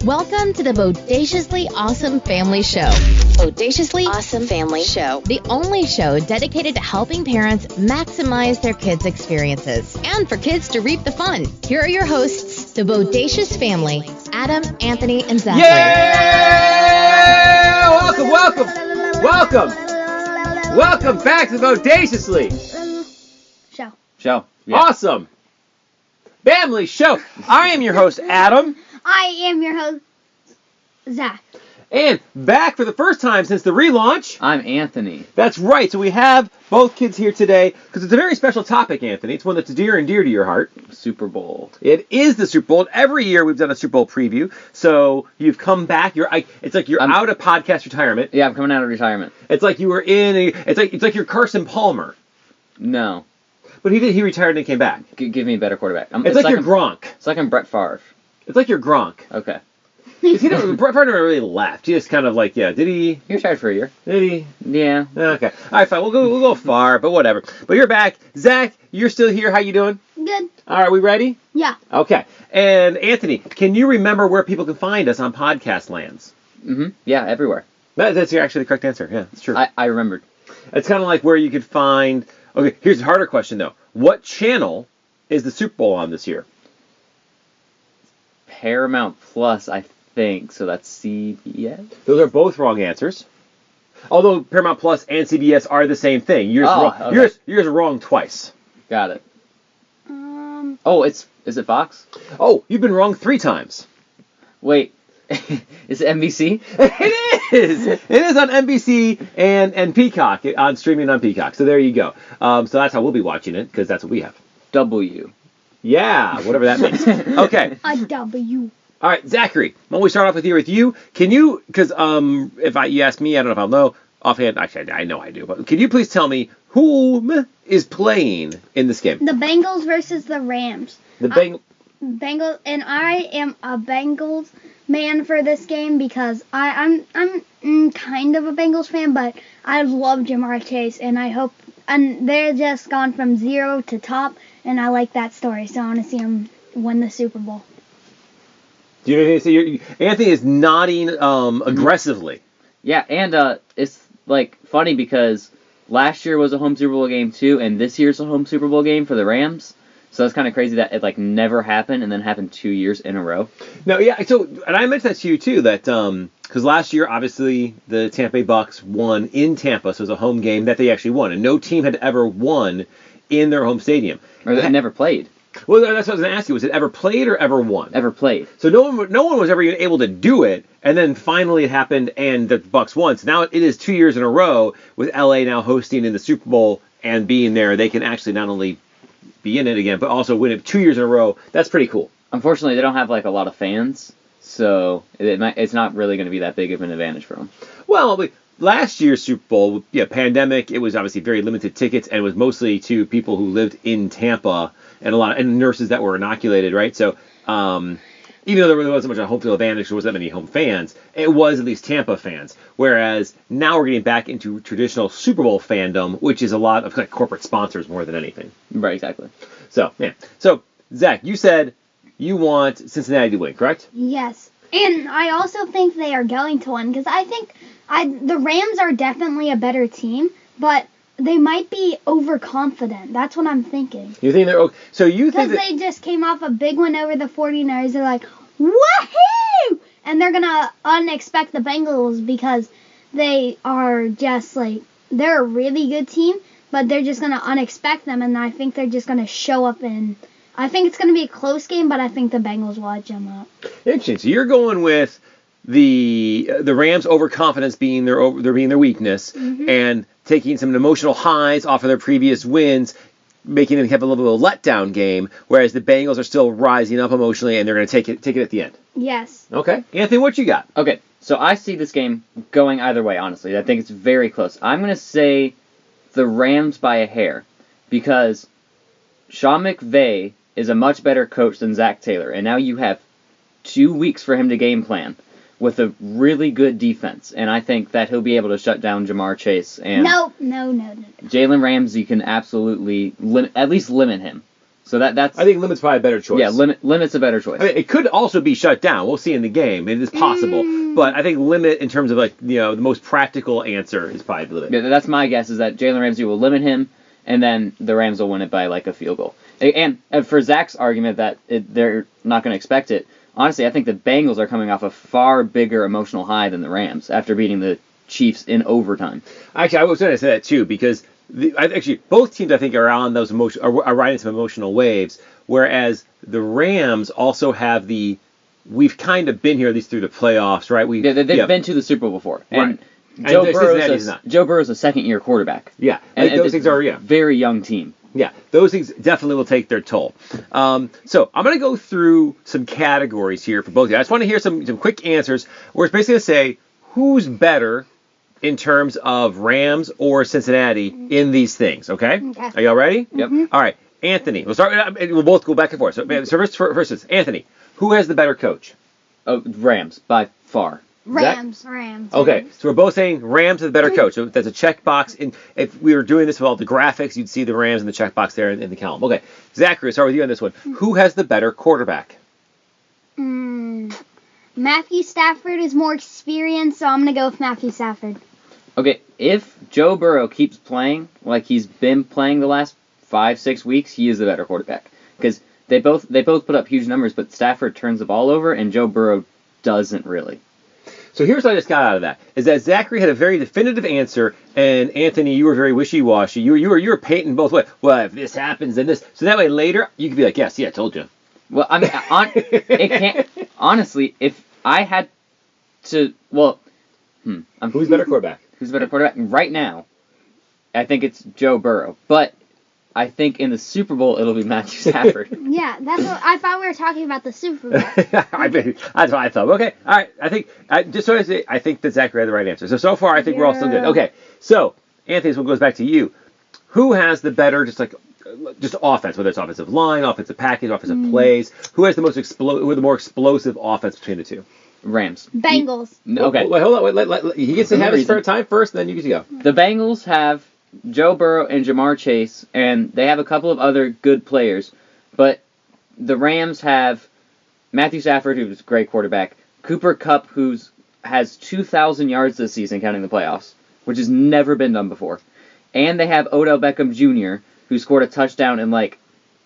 Welcome to the Bodaciously Awesome Family Show. Bodaciously Awesome Family Show. The only show dedicated to helping parents maximize their kids' experiences and for kids to reap the fun. Here are your hosts, the Bodacious family, Adam, Anthony, and Zachary. Yeah! Welcome back to Bodaciously. Show. Yeah. Awesome. Family Show. I am your host, Adam. I am your host, Zach. And back for the first time since the relaunch. I'm Anthony. That's right. So we have both kids here today because it's a very special topic, Anthony. It's one that's dear and dear to your heart. Super Bowl. It is the Super Bowl. Every year we've done a Super Bowl preview. So you've come back. It's like you're out of podcast retirement. Yeah, I'm coming out of retirement. It's like you were it's like you're Carson Palmer. No. But he retired and came back. Give me a better quarterback. It's like you're Gronk. It's like I'm Brett Favre. It's like you're Gronk. Okay. Brett Favre never really left. He just kind of like, did he? He retired for a year. Did he? Yeah. Okay. All right, fine. We'll go far, but whatever. But you're back. Zach, you're still here. How you doing? Good. All right, we ready? Yeah. Okay. And Anthony, can you remember where people can find us on podcast lands? Mm-hmm. Yeah, everywhere. That's actually the correct answer. Yeah, that's true. I remembered. It's kind of like where you could find... Okay, here's a harder question, though. What channel is the Super Bowl on this year? Paramount Plus, I think. So that's CBS? Those are both wrong answers. Although Paramount Plus and CBS are the same thing. You're just wrong. Okay. You're just wrong twice. Got it. Is it Fox? Oh, you've been wrong 3 times. Wait. Is it NBC? It is. It is on NBC and Peacock, on streaming on Peacock. So there you go. So that's how we'll be watching it, because that's what we have. W. Yeah, whatever that means. Okay. A W. All right, Zachary, why don't we start off with you? Can you, because if you ask me, I don't know if I'll know offhand. Actually, I know I do. But can you please tell me whom is playing in this game? The Bengals versus the Rams. The Bengals, and I am a Bengals man for this game because I'm kind of a Bengals fan, but I love Jamar Chase, and they're just gone from zero to top, and I like that story, so I want to see him win the Super Bowl. Do you know anything to say? Anthony is nodding aggressively. Yeah, and it's like funny because last year was a home Super Bowl game too, and this year's a home Super Bowl game for the Rams. So that's kind of crazy that it never happened and then happened 2 years in a row. No, yeah. So, and I mentioned that to you too, that because last year obviously the Tampa Bay Bucks won in Tampa, so it was a home game that they actually won, and no team had ever won in their home stadium. Or they never played. Well, that's what I was going to ask you. Was it ever played or ever won? Ever played. So no one was ever even able to do it, and then finally it happened, and the Bucks won. So now it is 2 years in a row with LA now hosting in the Super Bowl and being there. They can actually not only be in it again, but also win it 2 years in a row. That's pretty cool. Unfortunately, they don't have a lot of fans, so it's not really going to be that big of an advantage for them. Well, last year's Super Bowl, pandemic, it was obviously very limited tickets, and it was mostly to people who lived in Tampa and nurses that were inoculated, right? So even though there wasn't much of a home field advantage, there wasn't that many home fans, it was at least Tampa fans. Whereas now we're getting back into traditional Super Bowl fandom, which is a lot of corporate sponsors more than anything. Right, exactly. So, yeah. So, Zach, you said you want Cincinnati to win, correct? Yes. And I also think they are going to win because I think the Rams are definitely a better team, but they might be overconfident. That's what I'm thinking. You think they're okay? So you think because they just came off a big win over the 49ers. They're like, woohoo! And they're going to unexpect the Bengals because they are just they're a really good team, but they're just going to unexpect them, and I think they're just going to show up I think it's going to be a close game, but I think the Bengals will edge them up. Interesting. So you're going with the Rams' overconfidence being their weakness, and taking some emotional highs off of their previous wins, making them have a little bit of a letdown game, whereas the Bengals are still rising up emotionally, and they're going to take it at the end. Yes. Okay. Anthony, what you got? Okay, so I see this game going either way, honestly. I think it's very close. I'm going to say the Rams by a hair, because Sean McVay is a much better coach than Zach Taylor, and now you have 2 weeks for him to game plan with a really good defense, and I think that he'll be able to shut down Jamar Chase. And No. Jalen Ramsey can absolutely at least limit him. So that's. I think limit's probably a better choice. Yeah, limit's a better choice. I mean, it could also be shut down. We'll see in the game. It is possible. But I think limit in terms of the most practical answer is probably limit. Yeah, that's my guess is that Jalen Ramsey will limit him, and then the Rams will win it by a field goal. And for Zach's argument that they're not going to expect it, honestly, I think the Bengals are coming off a far bigger emotional high than the Rams after beating the Chiefs in overtime. Actually, I was going to say that too because both teams I think are on those are riding some emotional waves, whereas the Rams also have we've kind of been here at least through the playoffs, right? They've been to the Super Bowl before, right. And Joe Burrow's a second-year quarterback. Yeah, and those things are very young team. Yeah, those things definitely will take their toll. So I'm going to go through some categories here for both of you. I just want to hear some quick answers where it's basically going to say who's better in terms of Rams or Cincinnati in these things, okay? Are y'all ready? Yep. All right, Anthony. We'll both go back and forth. So first, Anthony, who has the better coach? Oh, Rams, by far. Rams. Okay, so we're both saying Rams are the better coach. So that's a checkbox. And if we were doing this with all the graphics, you'd see the Rams in the checkbox there in the column. Okay, Zachary, start with you on this one. Who has the better quarterback? Matthew Stafford is more experienced, so I'm going to go with Matthew Stafford. Okay, if Joe Burrow keeps playing like he's been playing the last 5-6 weeks, he is the better quarterback. Because they both put up huge numbers, but Stafford turns the ball over, and Joe Burrow doesn't really. So here's what I just got out of that, is that Zachary had a very definitive answer, and Anthony, you were very wishy-washy. You were painting both ways. Well, if this happens, then this. So that way later, you could be like, yes, yeah, I told you. Well, I mean, it can't. Honestly, if I had to, who's better quarterback? Who's better quarterback right now? I think it's Joe Burrow, but I think in the Super Bowl it'll be Matthew Stafford. Yeah, that's what I thought we were talking about the Super Bowl. That's what I thought. Okay, all right. I think I think that Zachary had the right answer. So far, I think we're all still good. Okay, so Anthony, this one goes back to you. Who has the better just offense, whether it's offensive line, offensive package, offensive plays? Who has the the more explosive offense between the two? Rams. Bengals. Okay. Wait, hold on. He gets to have his fair time first, and then you get to go. The Bengals have Joe Burrow and Jamar Chase, and they have a couple of other good players, but the Rams have Matthew Stafford, who's a great quarterback, Cooper Kupp, who has 2,000 yards this season, counting the playoffs, which has never been done before, and they have Odell Beckham Jr., who scored a touchdown in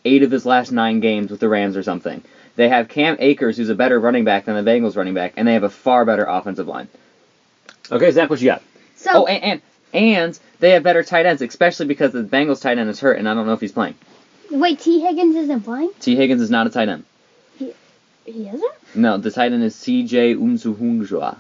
8 of his last 9 games with the Rams or something. They have Cam Akers, who's a better running back than the Bengals running back, and they have a far better offensive line. Okay, Zach, what you got? So, and they have better tight ends, especially because the Bengals tight end is hurt, and I don't know if he's playing. Wait, T. Higgins isn't playing? T. Higgins is not a tight end. He isn't? No, the tight end is C.J. Umsuhunjua.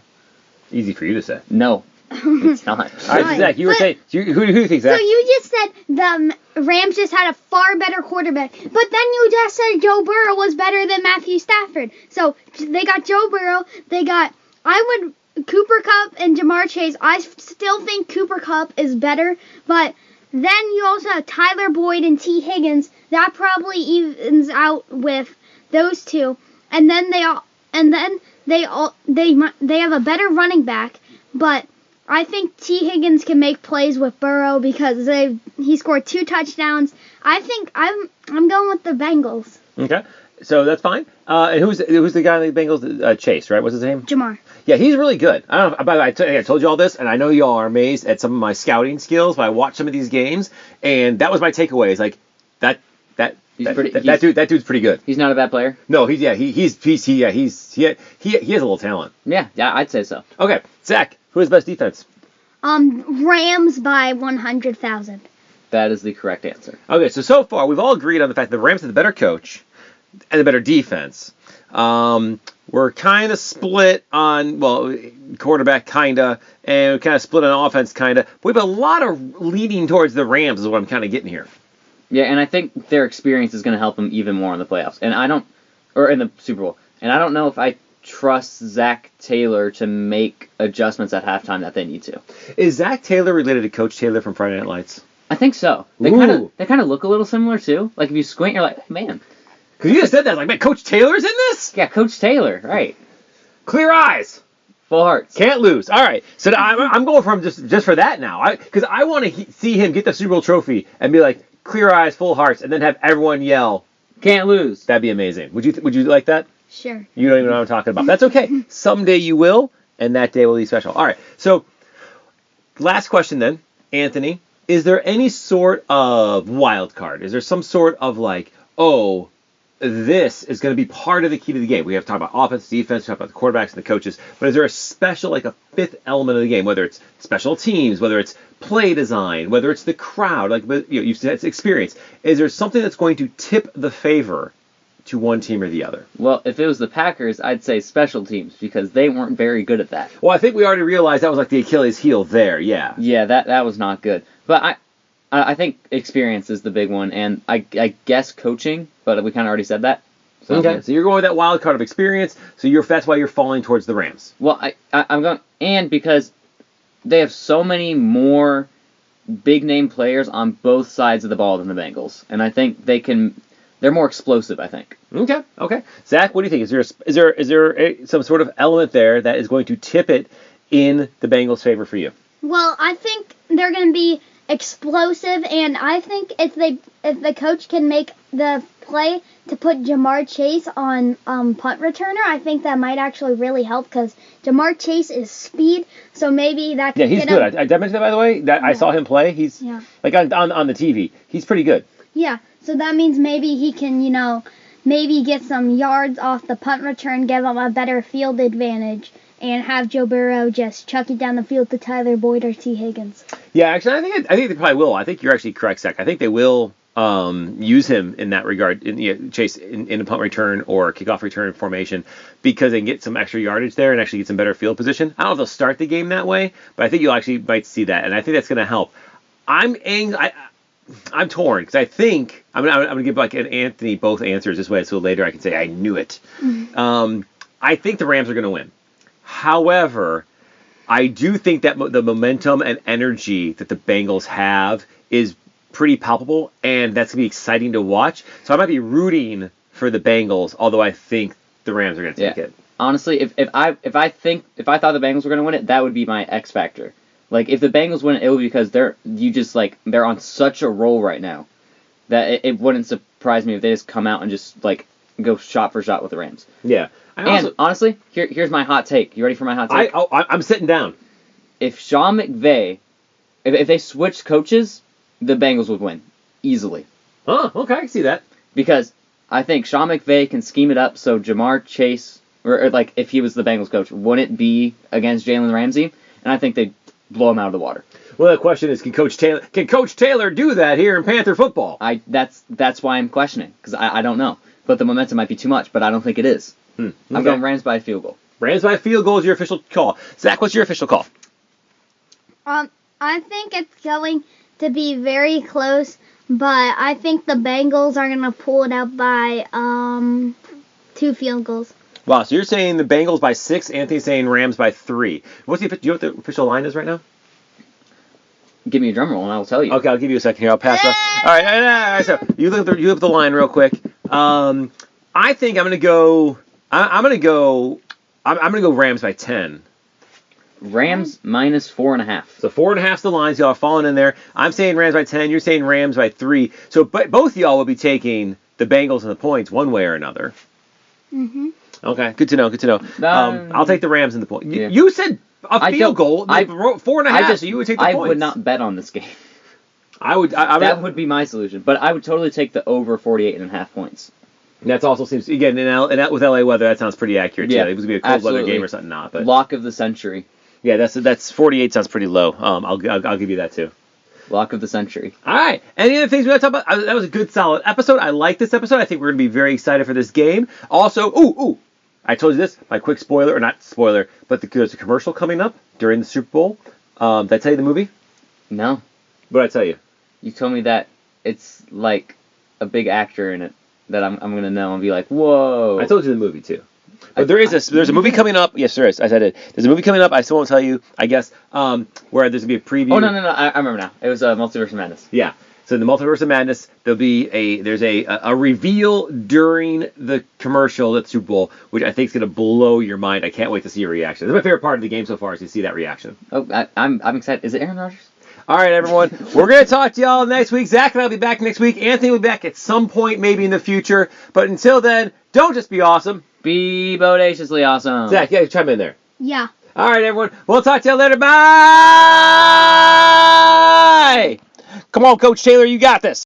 Easy for you to say. No, it's not. All right, Zach, you were saying, who do you think, Zach? So you just said the Rams just had a far better quarterback, but then you just said Joe Burrow was better than Matthew Stafford. So they got Joe Burrow, Cooper Kupp and Jamar Chase. I still think Cooper Kupp is better, but then you also have Tyler Boyd and T. Higgins. That probably evens out with those two. And then they have a better running back, but I think T. Higgins can make plays with Burrow because he scored 2 touchdowns. I think I'm going with the Bengals. Okay, so that's fine. And who's the guy in the Bengals? Chase, right? What's his name? Jamar. Yeah, he's really good. I don't know. By the way, I told you all this, and I know y'all are amazed at some of my scouting skills. But I watched some of these games, and that was my takeaway. Is that dude's pretty good. He's not a bad player. No, he has a little talent. Yeah, I'd say so. Okay, Zach, who has the best defense? Rams by 100,000. That is the correct answer. Okay, so far we've all agreed on the fact that the Rams have the better coach and the better defense. We're kind of split on, quarterback kind of, and kind of split on offense kind of. We have a lot of leaning towards the Rams is what I'm kind of getting here. Yeah, and I think their experience is going to help them even more in the playoffs. Or in the Super Bowl. And I don't know if I trust Zach Taylor to make adjustments at halftime that they need to. Is Zach Taylor related to Coach Taylor from Friday Night Lights? I think so. They kind of look a little similar too. Like if you squint, you're like, man. Because you just said that, like, man, Coach Taylor's in this? Yeah, Coach Taylor, right. Clear eyes. Full hearts. Can't lose. All right. So I'm going for him just for that now. Because I want to see him get the Super Bowl trophy and be like, clear eyes, full hearts, and then have everyone yell, Can't lose. that'd be amazing. Would you like that? Sure. You don't even know what I'm talking about. That's okay. Someday you will, and that day will be special. All right. So, last question then, Anthony. Is there any sort of wild card? Is there some sort of like, oh, this is going to be part of the key to the game? We have to talk about offense, defense, talk about the quarterbacks and the coaches. But is there a special, like a fifth element of the game, whether it's special teams, whether it's play design, whether it's the crowd, like you've said it's experience? Is there something that's going to tip the favor to one team or the other? Well, if it was the Packers, I'd say special teams because they weren't very good at that. Well, I think we already realized that was like the Achilles heel there. Yeah. Yeah, that was not good. But I think experience is the big one, and I guess coaching, but we kind of already said that. So, okay, so you're going with that wild card of experience, so that's why you're falling towards the Rams. Well, I'm going, and because they have so many more big-name players on both sides of the ball than the Bengals, and I think they're more explosive, I think. Okay. Zach, what do you think? Is there some sort of element there that is going to tip it in the Bengals' favor for you? Well, I think they're going to be explosive, and I think if the coach can make the play to put Jamar Chase on punt returner, I think that might actually really help because Jamar Chase is speed, so maybe that can he's good. I mentioned that, by the way. I saw him play. He's like on the TV. He's pretty good. Yeah, so that means maybe he can, maybe get some yards off the punt return, give him a better field advantage, and have Joe Burrow just chuck it down the field to Tyler Boyd or T. Higgins. Yeah, actually, I think they probably will. I think you're actually correct, Zach. I think they will use him in that regard, Chase in a punt return or kickoff return formation, because they can get some extra yardage there and actually get some better field position. I don't know if they'll start the game that way, but I think you'll actually might see that, and I think that's going to help. I'm torn because I think I'm going to give like an Anthony both answers this way, so later I can say I knew it. Mm-hmm. I think the Rams are going to win. However, I do think that the momentum and energy that the Bengals have is pretty palpable, and that's going to be exciting to watch. So I might be rooting for the Bengals, although I think the Rams are going to take it. Honestly, if I thought the Bengals were going to win it, that would be my X factor. Like if the Bengals win it would be because they're on such a roll right now that it wouldn't surprise me if they just come out and just like go shot for shot with the Rams. Yeah. And honestly, here's my hot take. You ready for my hot take? I'm sitting down. If Sean McVay, if they switched coaches, the Bengals would win easily. Oh, okay, I can see that. Because I think Sean McVay can scheme it up so Jamar Chase, or like if he was the Bengals coach, wouldn't be against Jalen Ramsey, and I think they'd blow him out of the water. Well, the question is, can Coach Taylor do that here in Panther football? That's why I'm questioning, because I don't know. But the momentum might be too much, but I don't think it is. Okay. I'm going Rams by a field goal. Rams by a field goal is your official call. Zach, what's your official call? I think it's going to be very close, but I think the Bengals are going to pull it out by 2 field goals. Wow, so you're saying the Bengals by 6, Anthony's saying Rams by 3. Do you know what the official line is right now? Give me a drum roll and I'll tell you. Okay, I'll give you a second here. I'll pass that. All right, so you look up the line real quick. I think I'm going to go. I'm going to go Rams by 10. Rams minus 4.5. So 4.5 is the lines. Y'all are falling in there. I'm saying Rams by 10. You're saying Rams by 3. So both of y'all will be taking the Bengals and the points one way or another. Mm-hmm. Okay, good to know. I'll take the Rams and the point. Yeah. You said a field goal, 4.5. So you would take the points. I would not bet on this game. That would be my solution. But I would totally take the over 48.5 points. That also seems, again, with LA weather, that sounds pretty accurate. Yeah, it was going to be a cold weather game or something, not. But lock of the century. Yeah, that's 48 sounds pretty low. I'll give you that too. Lock of the century. All right. Any other things we want to talk about? That was a good, solid episode. I like this episode. I think we're going to be very excited for this game. Also, I told you this, my quick spoiler, or not spoiler, but there's a commercial coming up during the Super Bowl. Did I tell you the movie? No. What did I tell you? You told me that it's like a big actor in it that I'm going to know and be like, whoa. I told you the movie too. But there's a movie coming up. Yes, there is. I said it. There's a movie coming up. I still won't tell you, I guess, where there's going to be a preview. Oh, no. I remember now. It was Multiverse of Madness. Yeah. So in the Multiverse of Madness, there's a reveal during the commercial at Super Bowl, which I think is going to blow your mind. I can't wait to see your reaction. That's my favorite part of the game so far is to see that reaction. Oh, I'm excited. Is it Aaron Rodgers? All right, everyone. We're going to talk to y'all next week. Zach and I will be back next week. Anthony will be back at some point, maybe in the future. But until then, don't just be awesome. Be bodaciously awesome. Zach, yeah, chime in there. Yeah. All right, everyone. We'll talk to you later. Bye! Come on, Coach Taylor. You got this.